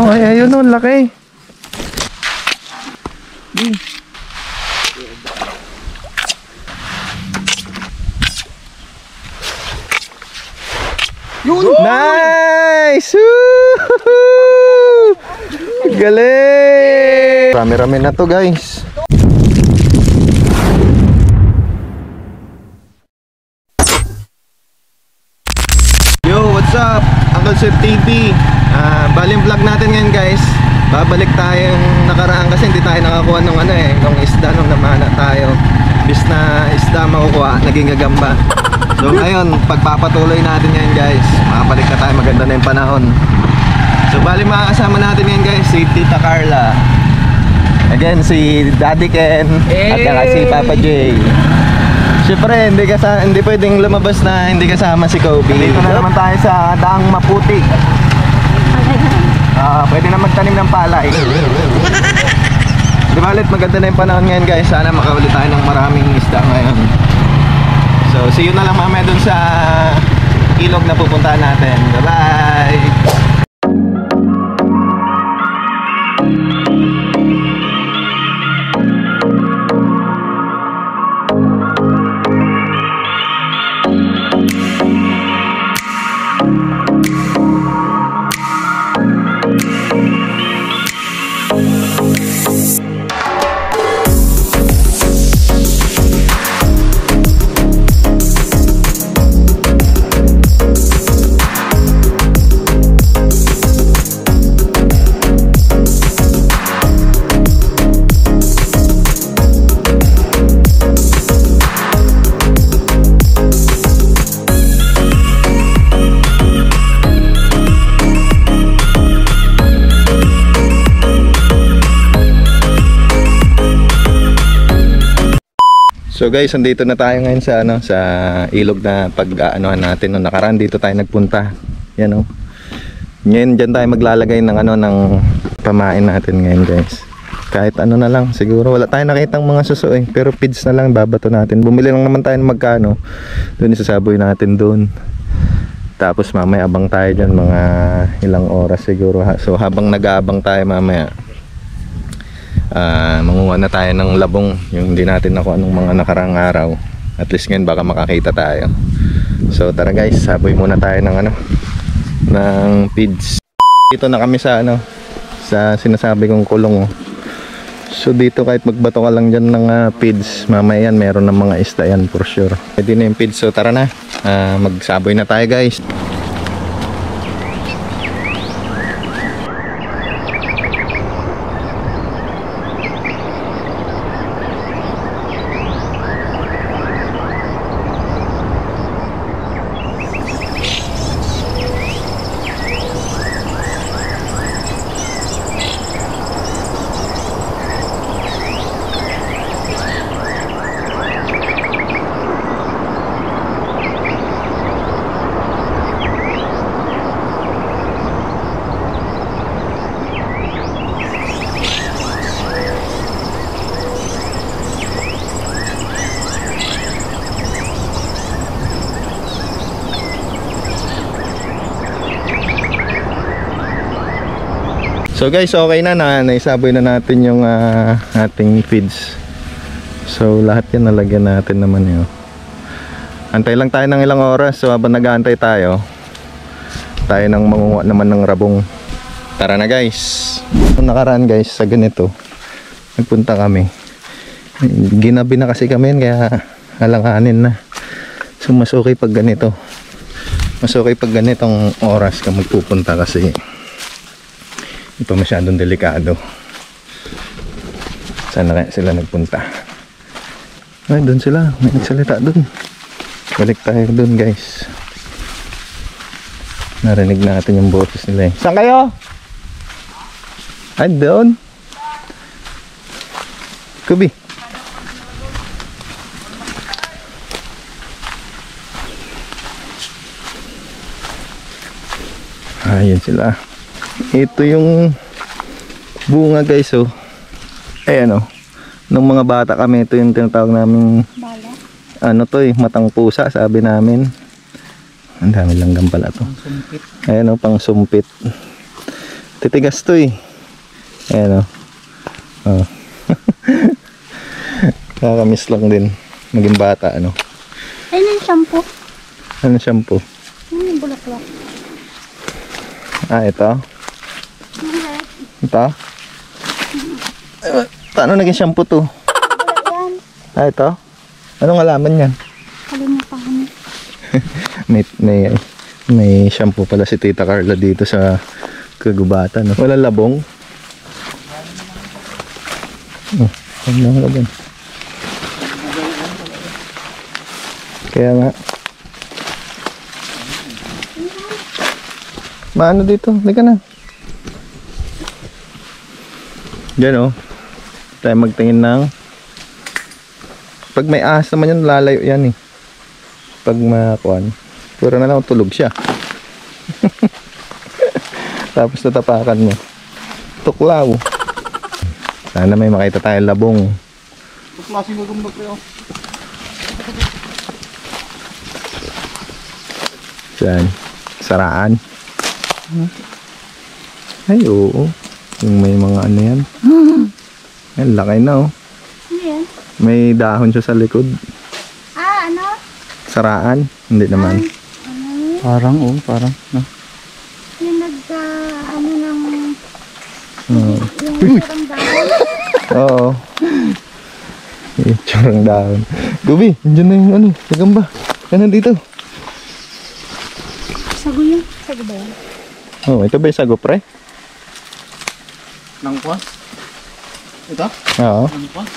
Oh, ay, ayun o, laki. Yun! Nice! Woo! Galing! Rami-rami na to, guys. Yo, what's up? Uncle Seth TV. Bali yung vlog natin ngayon, guys. Babalik tayong nakaraan kasi hindi tayo nakakuha ng nung isda nung namana tayo. Bis na isda makukuha, naging gagamba. So ngayon, pagpapatuloy natin ngayon, guys. Makabalik na tayo, maganda na yung panahon. So bali makakasama natin ngayon, guys, si Tita Carla. Again, si Daddy Ken. At saka si Papa J. Siyempre, hindi pwedeng lumabas na hindi kasama si Kobe. Dito na naman tayo sa Daang Maputi. Pwede na magtanim ng palay. Di ba ulit, maganda na yung panahon ngayon, guys. Sana makaulit tayo ng maraming isda ngayon. So, see you na lang mamaya dun sa ilog na pupuntahan natin. Bye-bye! So guys, andito na tayo ngayon sa sa ilog na pag-aanohan natin. No, nakaraan dito tayo nagpunta. Yan oh. Ngayon diyan tayo maglalagay ng ng pamain natin ngayon, guys. Kahit na lang, siguro wala tayong nakitang mga suso pero feeds na lang babato natin. Bumili lang naman tayo ng magkano. Doon isasaboy natin doon. Tapos mamaya abang tayo diyan mga ilang oras siguro. So habang nag-aabang tayo mamaya, manguha na tayo ng labong yung hindi natin nakuha nung mga nakarang araw. At least ngayon baka makakita tayo. So tara guys, saboy muna tayo ng ng feeds. Dito na kami sa sa sinasabi kong kulong. So dito kahit magbato ka lang dyan ng feeds, mamaya yan meron ng mga isda yan for sure. Pwede na yung feeds. So tara na, magsaboy na tayo guys. So guys, okay na naisaboy na natin yung ating feeds. So lahat yan nalagyan natin naman yun. Antay lang tayo ng ilang oras. So habang nag-aantay tayo nang mangunguha naman ng rabong. Tara na guys. So nakaraan guys, sa ganito nagpunta kami. Ginabi na kasi kami kaya alanganin na. So mas okay pag ganito. Mas okay pag ganitong oras ka magpupunta kasi ito masyadong delikado. Saan na kaya sila nagpunta? Ay, doon sila. May nagsalita doon. Balik tayo doon guys. Narinig natin yung boses nila. Saan kayo? Ay, doon. Kubi. Ayun sila. Ito yung bunga guys oh. Ayan oh. Nung mga bata kami, ito yung tinatawag namin matang pusa sabi namin. Ang dami langgam pala to. Ayan oh, pang sumpit. Titigas to eh. Ayan o. Oh. Nakakamiss lang din. Maging bata, ano. Ayun yung shampoo. Ano shampoo? Ayun yung bulaklak. Ah, ito. Ito. Paano naging shampoo to? Wala yan. Ah, ito. Anong alaman yan? Kalimutan ko na. may shampoo pala si Tita Carla dito sa kagubatan. No? Walang labong. Oh, walang labong. Kaya nga. Maano dito? Halika na. Diyan oh. Tayo magtingin ng... Pag may ahas naman yan, lalayo yan eh. Pag makuan. Puro na lang tulog siya. Tapos natapakan mo. Tuklaw. Sana may makita tayong labong. Klaseng gagambag kayo. Saan? Saraan. Ay, oo. Yung may mga ano yan. Yan, laki na oh. Ano yan? May dahon siya sa likod. Ah, ano? Saraan? Hindi naman. Parang, parang. No? Yung ano ng... Oo. Yung parang dahon. Oo. Tsarang dahon. Gubi, andyan na yung ano, gagamba. Yan dito. Sago yun. Sago ba yan? Oh, ito ba yung sago pre? Nang kwas? Ito? Oo. Nang kwas?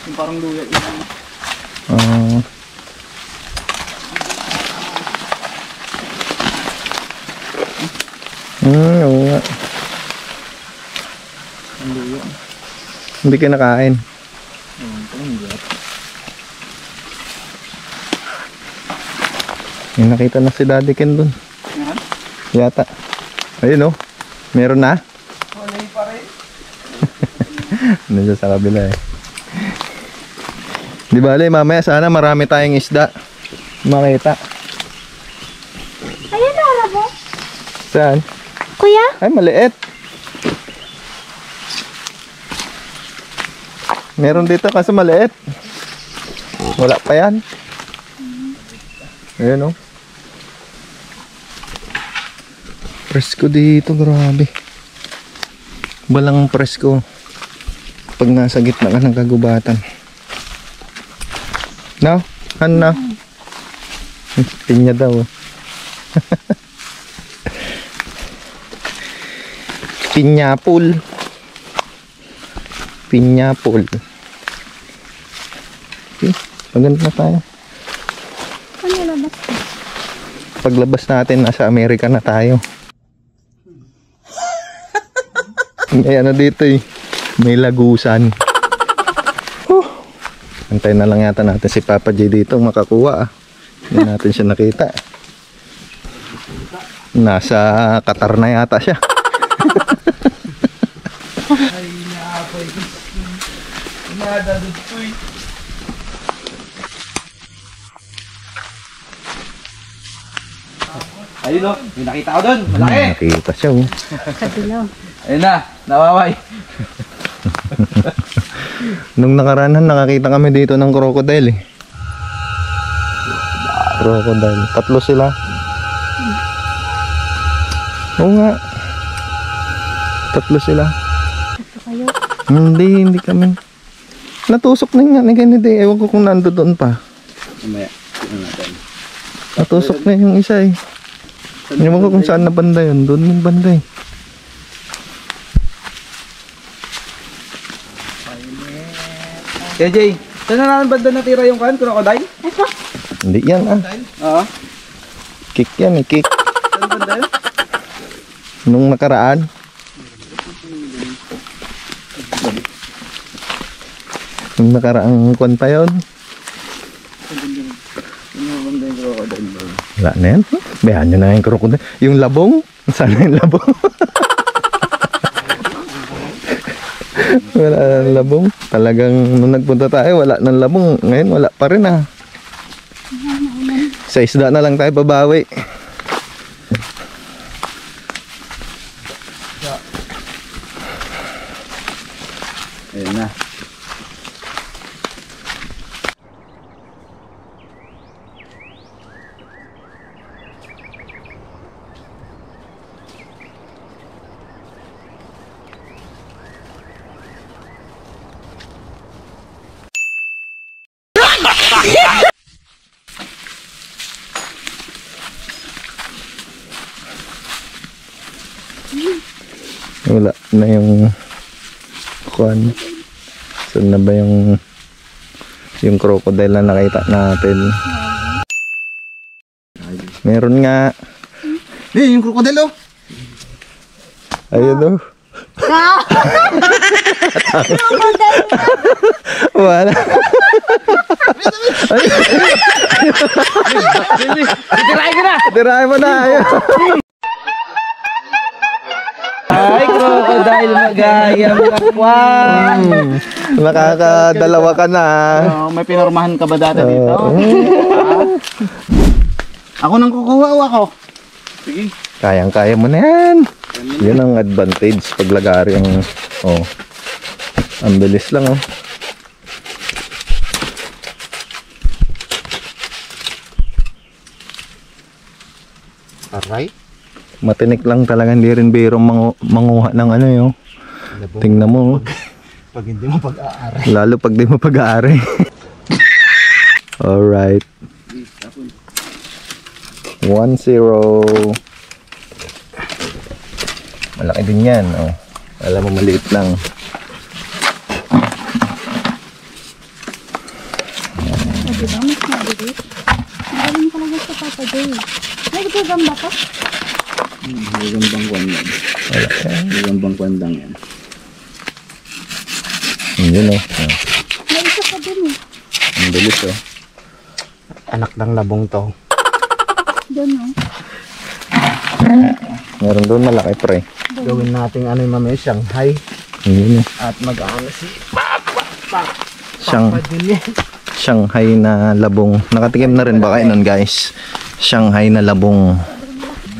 Yung parang luya yun. Oo. Oo nga. Ang luya. Hindi kinakain. May nakita na si Daddy Ken dun. Yan? Yata. Ayun oh. Meron na. Wala yung pare. Nandiyan sa kabila eh. Di bale, mamaya sana marami tayong isda. Makita. Ayun na, labo. Saan? Kuya? Ay, maliit. Meron dito kasi maliit. Wala pa yan. Ayun oh. Presko dito, grabe. Walang presko pag nasa gitna ka ng kagubatan. No? Ano na? Pinya daw. Pinyapul. Pinyapul. Okay, maganda na tayo. Ano labas ko? Paglabas natin, nasa Amerika na tayo. May ano dito eh. May lagusan. Antayin na lang yata natin si Papa J dito makakuha ah. Hindi natin siya nakita. Nasa Qatar na yata siya. Ay, naapay. Nadadod ko eh. Ayun o, may nakita ko doon. Malaki. Nakita siya oh. Kadilaw. Ayun na, nawaway. Nung nakaranan nakakita kami dito ng crocodile eh. Crocodile. 3 sila. Oo nga. 3 sila. Ito kayo. Hindi kami. Natusok na nga ni Kennedy. Ewan ko kung nando doon pa. Mamaya, tignan natin. Natusok na yung isa eh. Ewan ko kung saan na banda yun. Doon yung banda eh. Kaya Jay, saan na naman banda natira yung crocodile? Ito. Hindi yan ah. Oo. Kick yan eh. Kick. Saan banda yun? Nung nakaraan. Nung nakaraang kwan pa yun. Saan banda yung crocodile bro? Wala na yan. Bayan nyo na yung crocodile. Yung labong. Saan na yung labong? Wala nang labong. Talagang nung nagpunta tayo, wala nang labong. Ngayon wala pa rin ah. Sa isda na lang tayo babawi. Ayun na. Wala na yung kuan. Saan na ba yung crocodile na nakita natin? Meron nga. Yung krokodilo. Ayun oh. Wala. Tirahin ko na! Tirahin mo na. Ayun. Ay, crocodile magayang lakwan. Nakakadalawa ka na. May pinormahan ka ba dati dito? Ako nang kukuha o ako? Sige. Kayang-kaya mo na yan. Yan ang advantage pag lagari ang ang bilis lang oh. Aray? Matinik lang talaga, hindi rin biro manguha ng ano yun. Tingnan mo. Pag hindi mo pag-aari. Lalo pag di mo pag-aari. Alright. 1-0. Malaki din yan. Oh. Alam mo maliit lang. Diba? Mas mabilis. Magaling talaga sa Papa Joy. May gagamba pa? Magandang kwan yan. Wala yan. Magandang kwandang yan. Yun oh. May isa pa din eh. Ang bilis oh. Anak ng labong to. Doon oh. Meron doon malaki pre. Gawin natin ano yung mamaya, Shanghai. Yun oh. At mag-ano si Shanghai na labong. Nakatikim na rin ba kayo nun guys? Shanghai na labong.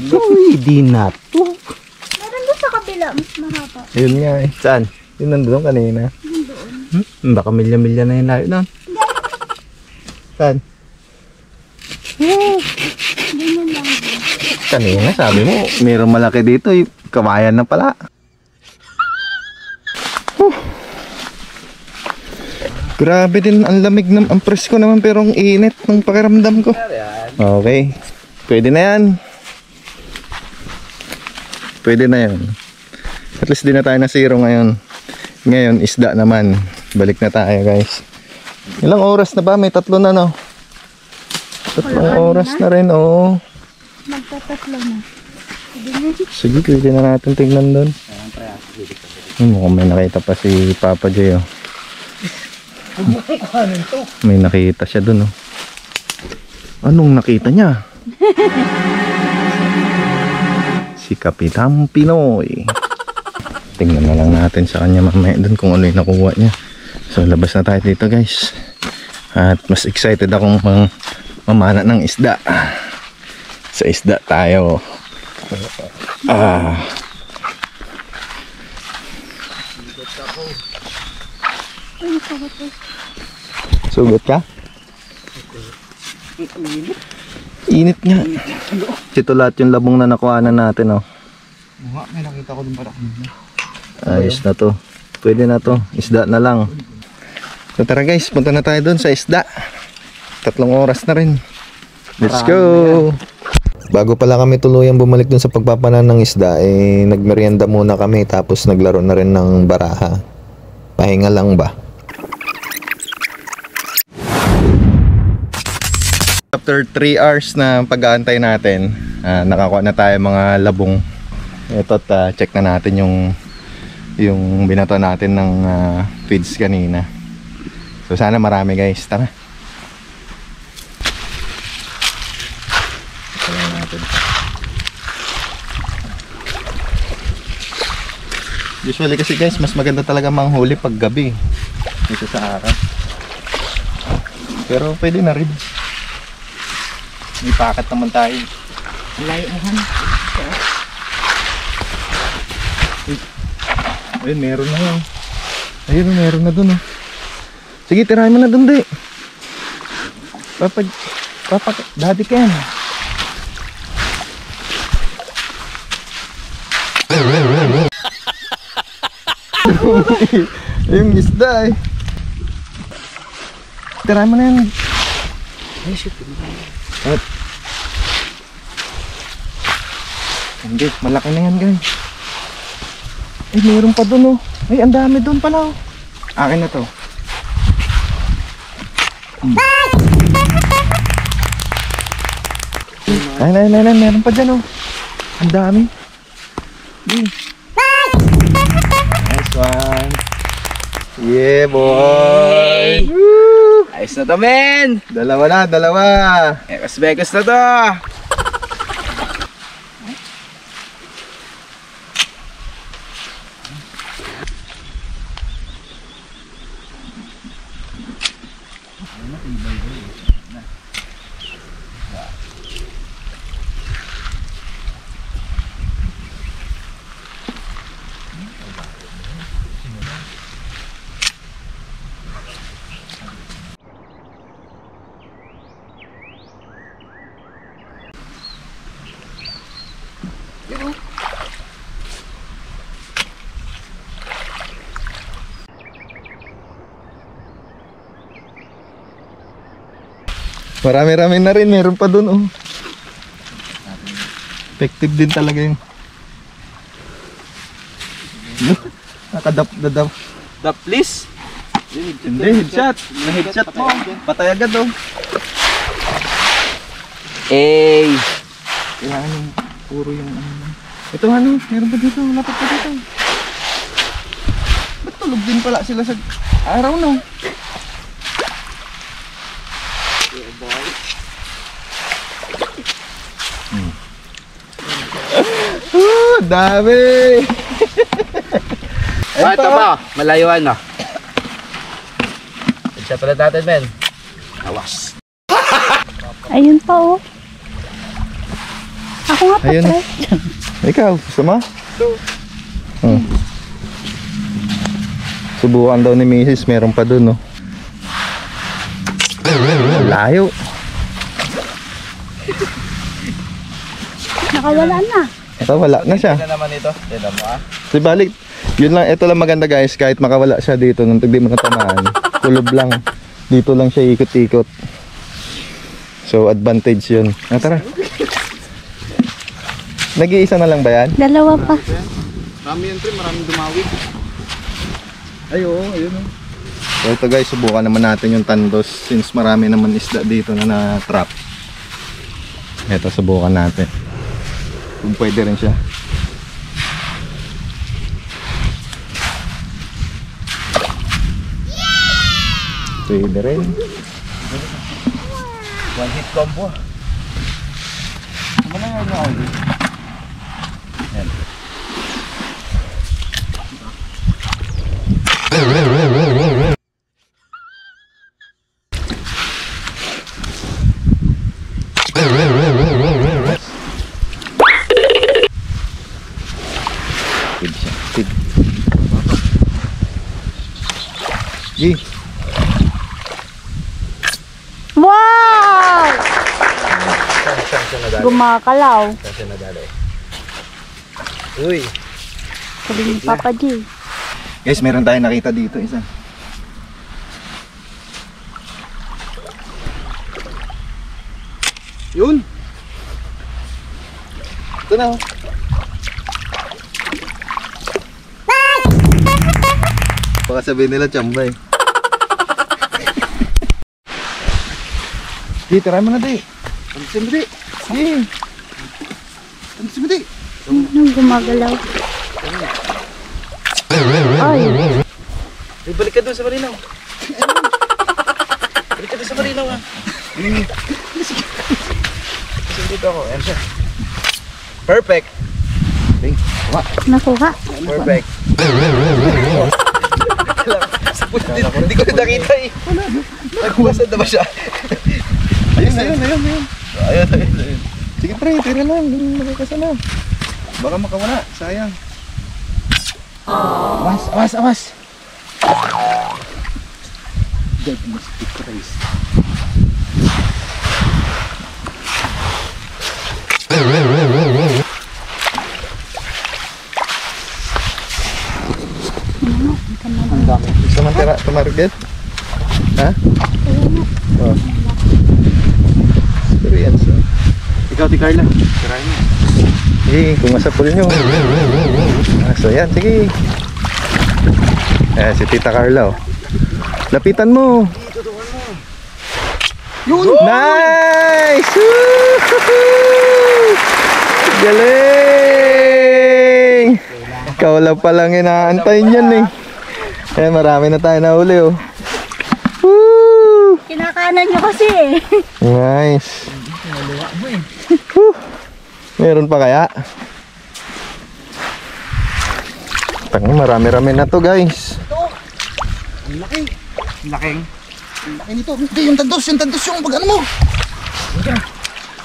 Uy, di na to. Meron doon sa kabila. Mas mahaba. Yun nga eh. Saan? Yun nandun kanina. Baka milya-milya na yung layo nun. Saan? Ganyan lang. Kanina sabi mo, mayroong malaki dito. Kawayan na pala. Grabe din, ang lamig naman, ang presko naman pero ang init ng pakiramdam ko. Okay, pwede na yan. Pwede na yan. At least di na tayo na zero ngayon. Ngayon, isda naman. Balik na tayo guys. Ilang oras na ba? May 3 na no? 3 oras na rin, oo. Magtatatlo na. Sige, pwede na natin tingnan doon. Mukhang may nakita pa si Papa Joy oh. May nakita siya doon oh. Anong nakita niya? Si Kapitan Pinoy. Tingnan na lang natin sa kanya mamaya doon kung ano yung nakuha niya. So labas na tayo dito guys. At mas excited akong mamana ng isda. Sa isda tayo. Sugot ka? Init nga. Ito lahat yung labong na nakuha na natin oh. May nakita ko dun para. Ayos na to. Pwede na to. Isda na lang. So tara guys, punta na tayo dun sa isda. 3 oras na rin. Let's go! Bago pala kami tuluyang bumalik dun sa pagpapanan ng isda, nagmerienda muna kami tapos naglaro na rin ng baraha. Pahinga lang ba? After 3 hours na pag-aantay natin, nakakuha na tayo mga labong. Ito at check na natin yung binato natin ng feeds kanina. So sana marami guys, tara. Usually kasi guys, mas maganda talaga manghuli pag gabi dito sa araw. Pero pwede na rin. May packet naman tayo. Layo mo han. Ayun, meron na yun. Ayun, meron na dun, oh. Sige, tirahin mo na dun, di. Daddy Ken. Yung isda, eh. Tirahin mo na yan. At, hindi, malaki na yan, guys. Eh, meron pa dun, oh. Ay, ang dami dun pala, oh. Akin na to. Ay, meron pa dyan, oh. Ang dami. Nice one. Yeah, boy. Woo! Ayos na to, men! Dalawa. Ekos-bekos na to! Marami-rami na rin, meron pa dun, oh. Effective din talaga yun. Nakadap. Dap, please! Hindi, headshot. Na-headshot mo. Patay agad, oh. Ey! Kailangan yung puro yung ano. Ito, ano, meron pa dito. Lapit pa dito. Ba't tulog din pala sila sa araw, no? Dami! Ah, ito pa! Malayuan na. Headshot ulit natin, men. Awas. Ayun pa, oh. Ako nga pa, Ayun. pre. Ikaw, gusto mo? Hmm. Subukan daw ni Mrs. Meron pa dun, no? Layo. Nakawala na. Ito, wala na siya. Tingnan naman ito. Tignan mo, ah. So, balik. Yun lang, ito lang maganda, guys. Kahit makawala siya dito, nung hindi mo natamaan, kulob lang. Dito lang siya ikot-ikot. So, advantage yun. Ah, tara. Nag-iisa na lang ba yan? Dalawa pa. Marami yan, pre. Maraming dumawig. Ay, oo. Ayun, oh. So, ito, guys. Subukan naman natin yung tandos. Since marami naman isda dito na na-trap. Ito, subukan natin. Kung pwede rin siya. Pwede rin. One hit combo. Ano na nga ako? Yan. Tid siya. Tid. Gi. Wow! Gumakalaw. Kasi nadali. Uy. Sabi ni Papa G. Guys, meron tayong nakita dito isa. Yun. Ito na. Oh. Baka sabihin nila chamba eh. Di, try mo na di. Tansin mo di. Di. Tansin mo di. Anong gumagalaw? Ay, Ay, balik ka doon sa marinaw. Balik ka doon sa marinaw, ah. Sundito ako. Ayan siya. Perfect. nakuha. Perfect. Hindi ko na nakita eh. Nagbuwasan na ba siya? Ayun. Ayun. Sige pre, tira lang. Makikasa na. Baka makawala. Sayang. Awas. God must be Christ. Ang dami. Gusto man tira tumarget? Ha? Oh. Experience. Oh. Ikaw, ti Carla. Tirahin mo. Sige, kung masapul nyo. So yan, sige. Si Tita Carla. Oh. Lapitan mo. Yun! Nice! Woo! Galing! Ikaw lang palang inaantay niyan eh. Marami na tayo nahuli oh. Woo! Kinakanan nyo kasi eh. Nice. Woo! Meron pa kaya? Marami-rami na to guys. Ang laki. Ang laking. Ang laki nito. Hindi, yung tandos yung pag ano mo.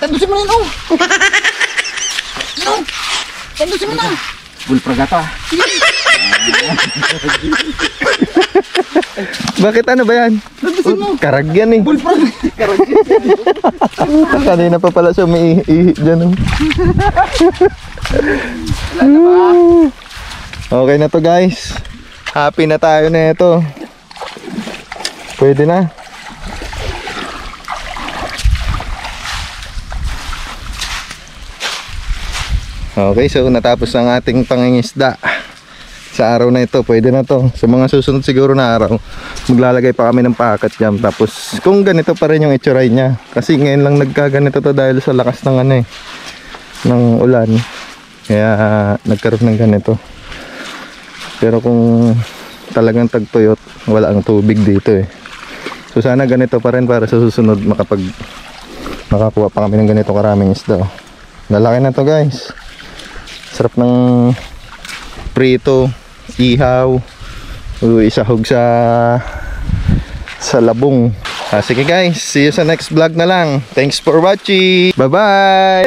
Tandosin mo na yun, oh. Yun, oh. Tandosin mo na. Bulpraga to, ah. Bakit ano ba yan? Tandosin mo. Karag yan eh. Bulpraga. Kanina pa pala siya may ihi dyan. Okay na to guys. Happy na tayo na ito. Pwede na. Okay, so natapos ang ating pangingisda. Sa araw na ito, pwede na to. Sa mga susunod siguro na araw, maglalagay pa kami ng packet jam. Tapos kung ganito pa rin yung itsuray niya. Kasi ngayon lang nagkaganito to dahil sa lakas ng ano eh, ng ulan. Kaya nagkaroon ng ganito. Pero kung talagang tagtuyot, wala ang tubig dito eh. So sana ganito pa rin para sa susunod makakuha pa kami ng ganito karaming isda. Lalaki na to guys. Sarap ng prito, ihaw, isahog sa labong. Sige guys, see you sa next vlog na lang. Thanks for watching. Bye bye.